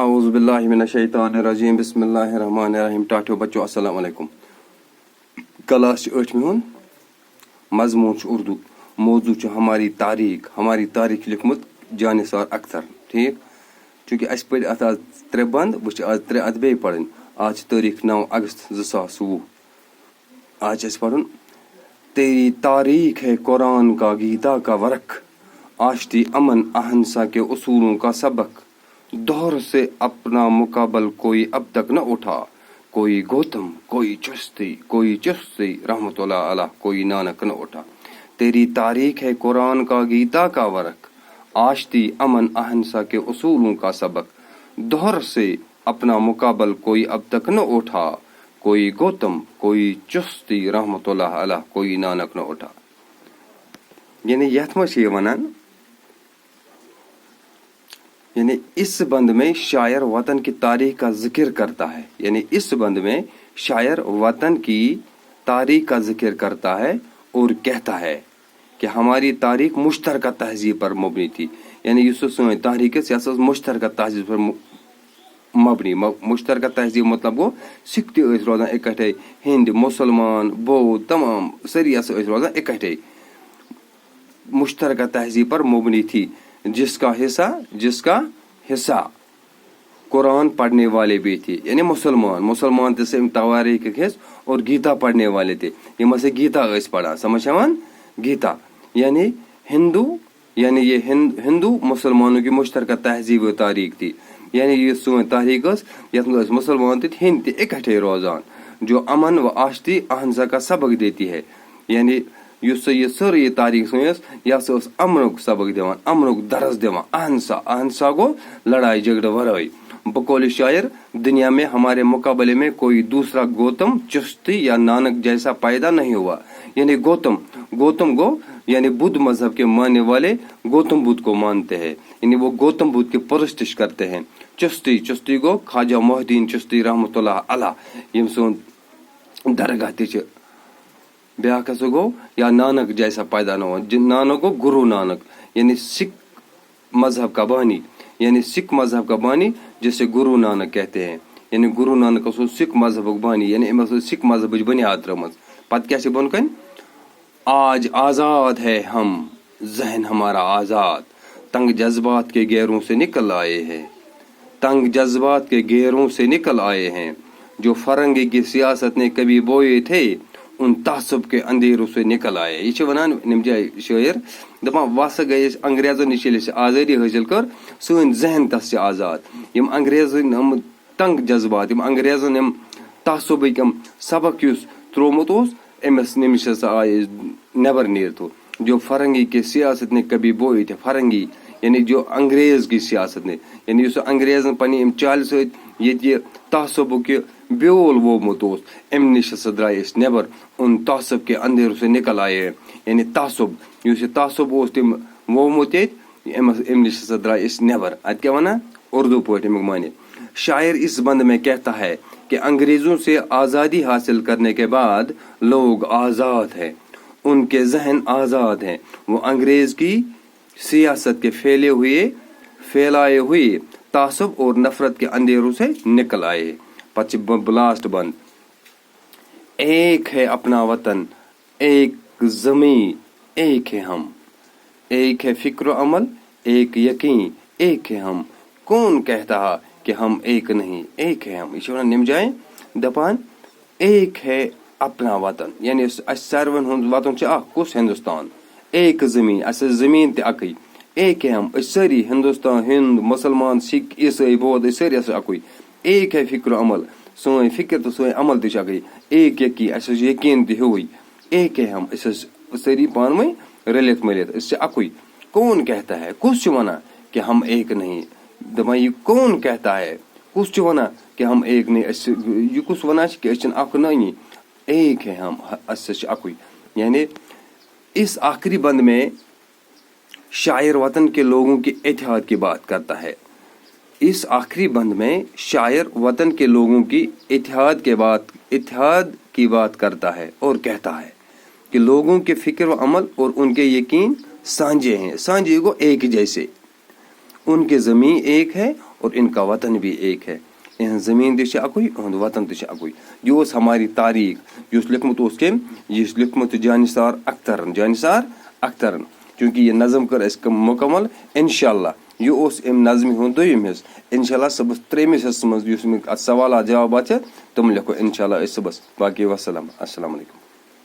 اعوذ باللہ من الشیطان الرجیم بسم اللہ الرحمن الرحیم ٹاٹھو بچو السلام علیکم. کلاس 8 ہن مضمون اردو موضوع ہماری تاریخ لکھمت جانثار اختر. ٹھیک چونکہ اس پڑھ ات آج 3 بند بچ آج 3 ات بی پڑھن. آج تاریخ 9 اگست 2020. آج اس پڑھن تیری تاریخ ہے قرآن کا گیتا کا ورق, آشتی امن اہنسا کے اصولوں کا سبق. دور سے اپنا مقابل کوئی اب تک نہ اٹھا, کوئی گوتم کوئی چشتی رحمت اللہ علیہ کوئی نانک نہ اٹھا. تیری تاریخ ہے قرآن کا گیتا کا ورق, آشتی امن اہنسا کے اصولوں کا سبق. دور سے اپنا مقابل کوئی اب تک نہ اٹھا, کوئی گوتم کوئی چشتی رحمت اللہ علیہ کوئی نانک نہ اٹھا. یعنی یتھ میں یہ ونان یعنی اس بند میں شاعر وطن کی تاریخ کا ذکر کرتا ہے. یعنی اس بند میں شاعر وطن کی تاریخ کا ذکر کرتا ہے اور کہتا ہے کہ ہماری تاریخ مشترکہ تہذیب پر مبنی تھی. یعنی یہ سن تحریک مشترکہ تہذیب پر مبنی. مشترکہ تہذیب مطلب گو سکھ تہ روزان اکٹھے, ہند مسلمان بودھ تمام سری روزان اکٹھے. مشترکہ تہذیب پر مبنی تھی جس کا حصہ قرآن پڑھنے والے بھی تھے. یعنی مسلمان تھے تواریخ حص اور گیتا پڑھنے والے تھے. یہ سے گیتا اس پڑھا سمجھ آوان. گیتا یعنی یعنی یہ ہندو مسلمانوں کی مشترکہ تہذیب و تاریخ تھی. یعنی یہ سون تحریک یت مسلمان تھے ہند تہ اکٹھے روزان جو امن و آشتی اہنسا کا سبق دیتی ہے. یعنی یہ ساری تاریخ سن امنک سبق دیوان, امنک درس دیوان. اہنسا گو لڑائی جھگڑے ورائے. بقول شاعر دنیا میں ہمارے مقابلے میں کوئی دوسرا گوتم چشتی یا نانک جیسا پیدا نہیں ہوا. یعنی گوتم گو یعنی بدھ مذہب کے ماننے والے گوتم بدھ کو مانتے ہیں. یعنی وہ گوتم بدھ کی پرستش کرتے ہیں. چشتی گو خواجہ محی الدین چشتی رحمت اللہ علیہ یم سون درگاہ تہ بیاکھ ہسا گو یا نانک جیسا پیدا نہ ہوا. نانک گو گرو نانک یعنی سکھ مذہب کا بانی. یعنی سکھ مذہب کا بانی جسے گرو نانک کہتے ہیں. یعنی گرو نانک سکھ مذہب بانی. یعنی سکھ مذہب بنیاد ترمز. پتہ کیا بن کن آج آزاد ہے ہم, ذہن ہمارا آزاد, تنگ جذبات کے گیروں سے نکل آئے ہیں. تنگ جذبات کے گیروں سے نکل آئے ہیں جو فرنگی کی سیاست نے کبھی بوئے تھے, ان تعصب کے اندھیروں سے نکل آئے. یہ ونان نم جائے شاعر دپان وس گئے انگریزو نش آزادی حاصل کر سن ذہن تس سے آزاد. یم انگریزن تنگ جذبات یم انگریزن یم تعصبک سبق اس ترومت امس نمش آئے نیبر نیر تو جو فرنگی کے سیاست نے کبھی بوئے تھے. فرنگی یعنی جو انگریز کی سیاست نے یعنی اس انگریزن پنہ ام چال ست یہ تعصبک بیول وومت ام نش درائے نیبر, ان تعصب کے اندھیروں سے نکل آئے. یعنی تعصب اس تعصب تم وومت ام نش درائے نیبر. ات کیا ونان اردو پہ امیک معنی. شاعر اس بند میں کہتا ہے کہ انگریزوں سے آزادی حاصل کرنے کے بعد لوگ آزاد ہیں, ان کے ذہن آزاد ہیں. وہ انگریز کی سیاست کے پھیلائے ہوئے تعصب اور نفرت کے اندھیروں سے نکل آئے. پچ لاسٹ بند. ایک ہے اپنا وطن, ایک زمین, ایک ہے ہم, ایک ہے فکر و عمل, ایک یقین, ایک ہے ہم. کون کہتا کہ ہم ایک نہیں, ایک ہے ہم. یہ نم جائیں دپان ایک ہے اپنا وطن. یعنی ساروین ہند وطن کس ہندوستان, ایک زمین اس زمین تہ اکی, ایک ہے ہم ساری ہندوستان ہند مسلمان سکھ عیسائی بودھ ساری اکوئی. ایک ہے فکر و عمل, سون فکر تو سون عمل تہ اکی. ایک یقین اس یقین تہ ہوئی. ایک ہے ہم ساری پان میں رلت ملت اس سے اکوئی. کون کہتا ہے کس ونا کہ ہم ایک نہیں. دپان یہ کون کہتا ہے کس ونا کہ ہم ایک نہیں. یہ کس ونا کہ اک نہیں, ایک ہے ہم اس اکوئی. یعنی اس آخری بند میں شاعر وطن کے لوگوں کے اتحاد کی بات کرتا ہے. اس آخری بند میں شاعر وطن کے لوگوں کی اتحاد کی بات کرتا ہے اور کہتا ہے کہ لوگوں کے فکر و عمل اور ان کے یقین سانجے ہیں. سانجے کو ایک جیسے, ان کے زمین ایک ہے اور ان کا وطن بھی ایک ہے. ان زمین تہ اکوئی اہد وطن تہ اکوئی. یہ ہماری تاریخ اس لیکھمت اس کم یہ لیکھمت جانثار اخترن چونکہ یہ نظم کر اس مکمل انشاءاللہ. یہ ام نظمہ ہند دویم حصہ انشاءاللہ صبح تریمس حصہ مز سوالات جوابات تم لکھو انشاءاللہ صبح. باقی وسلام السلام علیکم.